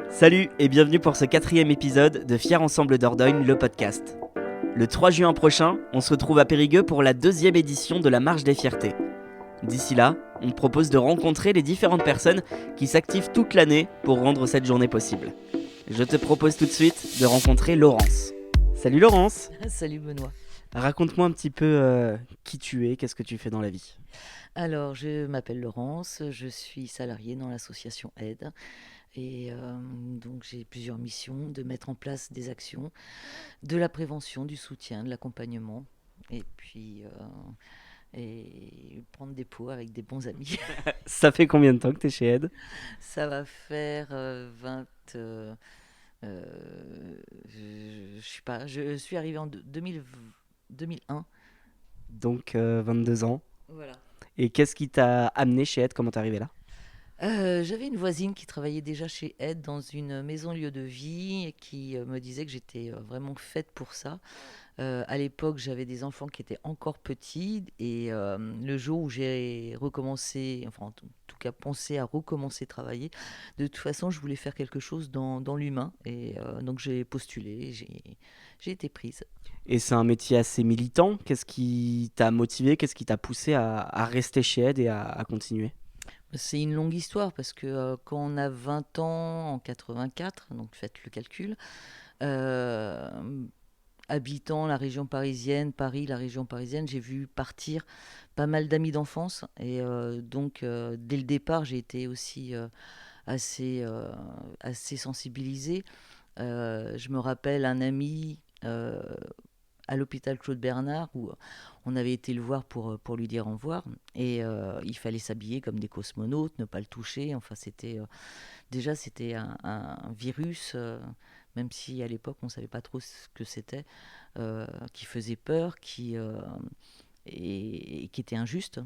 Salut et bienvenue pour ce 4e épisode de Fier Ensemble Dordogne, le podcast. Le 3 juin prochain, on se retrouve à Périgueux pour la 2e édition de la Marche des Fiertés. D'ici là, on propose de rencontrer les différentes personnes qui s'activent toute l'année pour rendre cette journée possible. Je te propose tout de suite de rencontrer Laurence. Salut Laurence. Salut Benoît. Raconte-moi un petit peu qui tu es, qu'est-ce que tu fais dans la vie. Alors, je m'appelle Laurence, je suis salariée dans l'association Aide et donc j'ai plusieurs missions de mettre en place des actions, de la prévention, du soutien, de l'accompagnement et puis et prendre des pots avec des bons amis. Ça fait combien de temps que tu es chez Aide ? Ça va faire 20... je sais pas, je suis arrivée en 2001. Donc 22 ans. Voilà. Et qu'est-ce qui t'a amené chez Aide ? Comment t'es arrivé là ? J'avais une voisine qui travaillait déjà chez Aide dans une maison lieu de vie et qui me disait que j'étais vraiment faite pour ça. À l'époque, j'avais des enfants qui étaient encore petits et le jour où j'ai recommencé, enfin en tout cas pensé à recommencer à travailler, de toute façon, je voulais faire quelque chose dans l'humain et donc j'ai postulé, j'ai été prise. Et c'est un métier assez militant. Qu'est-ce qui t'a motivé ? Qu'est-ce qui t'a poussé à rester chez Aide et à continuer ? C'est une longue histoire parce que quand on a 20 ans en 84, donc faites le calcul, euh, habitant la région parisienne, Paris, la région parisienne, j'ai vu partir pas mal d'amis d'enfance et donc dès le départ j'ai été aussi assez, assez sensibilisée. Je me rappelle un ami à l'hôpital Claude Bernard où on avait été le voir pour lui dire au revoir et il fallait s'habiller comme des cosmonautes, ne pas le toucher. Enfin, déjà c'était un virus, même si à l'époque on ne savait pas trop ce que c'était, qui faisait peur, et qui était injuste.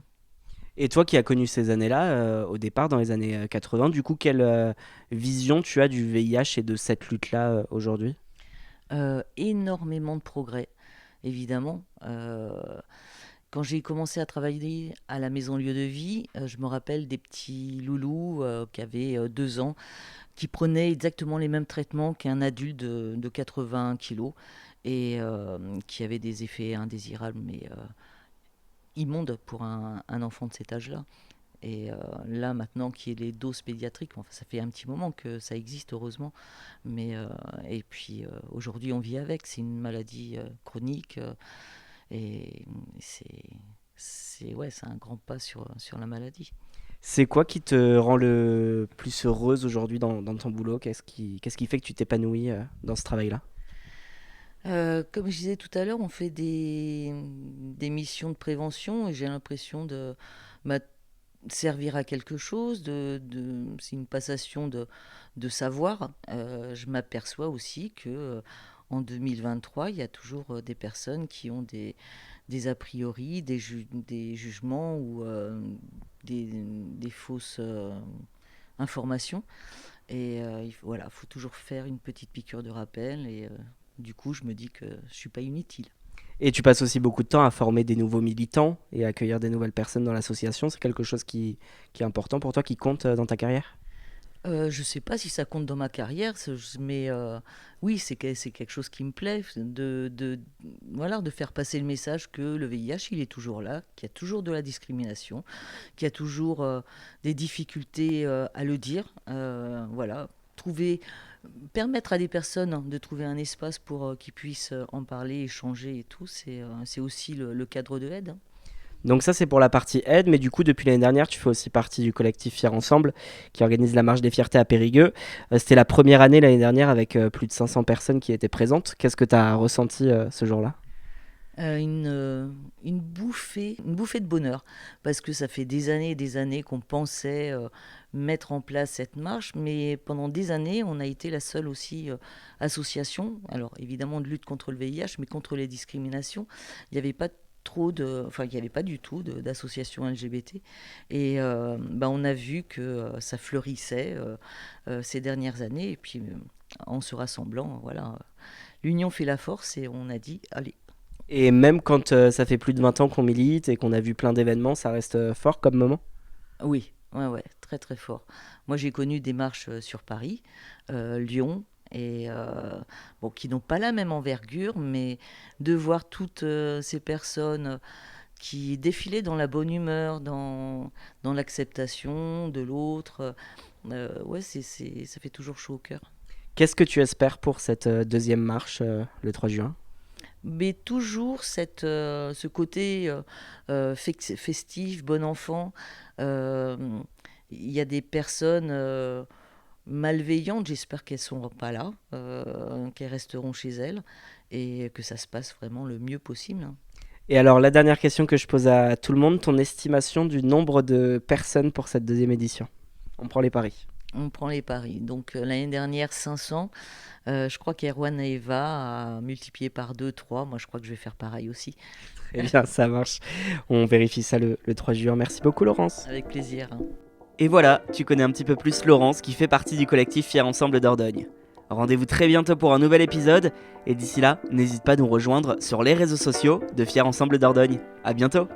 Et toi qui as connu ces années-là, au départ dans les années 80, du coup, quelle vision tu as du VIH et de cette lutte-là aujourd'hui ? Énormément de progrès, évidemment. Quand j'ai commencé à travailler à la maison lieu de vie, je me rappelle des petits loulous qui avaient 2 ans, qui prenaient exactement les mêmes traitements qu'un adulte de 80 kilos et qui avaient des effets indésirables, mais immondes pour un enfant de cet âge-là. Et là, maintenant, qu'il y ait les doses pédiatriques, enfin, ça fait un petit moment que ça existe, heureusement. Mais, et puis, aujourd'hui, on vit avec. C'est une maladie chronique. Et c'est un grand pas sur la maladie. C'est quoi qui te rend le plus heureuse aujourd'hui dans ton boulot ? Qu'est-ce qui fait que tu t'épanouis dans ce travail-là ? Comme je disais tout à l'heure, on fait des missions de prévention et j'ai l'impression de bah, servir à quelque chose, c'est une passation de savoir. Je m'aperçois aussi que en 2023, il y a toujours des personnes qui ont des a priori, des jugements ou des fausses informations. Et voilà, il faut toujours faire une petite piqûre de rappel. Et du coup, je me dis que je ne suis pas inutile. Et tu passes aussi beaucoup de temps à former des nouveaux militants et à accueillir des nouvelles personnes dans l'association. C'est quelque chose qui est important pour toi, qui compte dans ta carrière ? Je ne sais pas si ça compte dans ma carrière, mais oui, c'est quelque chose qui me plaît, voilà, de faire passer le message que le VIH, il est toujours là, qu'il y a toujours de la discrimination, qu'il y a toujours des difficultés à le dire. Voilà, permettre à des personnes de trouver un espace pour qu'ils puissent en parler, échanger et tout, c'est aussi le cadre de l'aide. Donc ça, c'est pour la partie aide, mais du coup, depuis l'année dernière, tu fais aussi partie du collectif Fier Ensemble, qui organise la Marche des Fiertés à Périgueux. C'était la première année l'année dernière avec plus de 500 personnes qui étaient présentes. Qu'est-ce que tu as ressenti ce jour-là ? Une bouffée de bonheur, parce que ça fait des années et des années qu'on pensait mettre en place cette marche, mais pendant des années, on a été la seule aussi association, alors évidemment de lutte contre le VIH, mais contre les discriminations. Il n'y avait pas il n'y avait pas du tout d'associations LGBT. Et on a vu que ça fleurissait ces dernières années, et puis en se rassemblant, voilà, l'union fait la force, et on a dit, allez. Et même quand ça fait plus de 20 ans qu'on milite et qu'on a vu plein d'événements, ça reste fort comme moment ? Oui, ouais, très très fort. Moi, j'ai connu des marches sur Paris, Lyon, et bon, qui n'ont pas la même envergure, mais de voir toutes ces personnes qui défilaient dans la bonne humeur, dans l'acceptation de l'autre, ouais, ça fait toujours chaud au cœur. Qu'est-ce que tu espères pour cette deuxième marche le 3 juin? Mais toujours ce côté festif, bon enfant. Euh, Il y a des personnes malveillantes, j'espère qu'elles ne seront pas là, qu'elles resteront chez elles et que ça se passe vraiment le mieux possible, hein. Et alors, la dernière question que je pose à tout le monde, ton estimation du nombre de personnes pour cette deuxième édition? On prend les paris. On prend les paris. Donc l'année dernière, 500. Je crois qu'Erwan et Eva a multiplié par 2, 3. Moi, je crois que je vais faire pareil aussi. Eh bien, ça marche. On vérifie ça le 3 juin. Merci beaucoup, Laurence. Avec plaisir, hein. Et voilà, tu connais un petit peu plus Laurence qui fait partie du collectif Fier Ensemble Dordogne. Rendez-vous très bientôt pour un nouvel épisode et d'ici là, n'hésite pas à nous rejoindre sur les réseaux sociaux de Fier Ensemble Dordogne. À bientôt.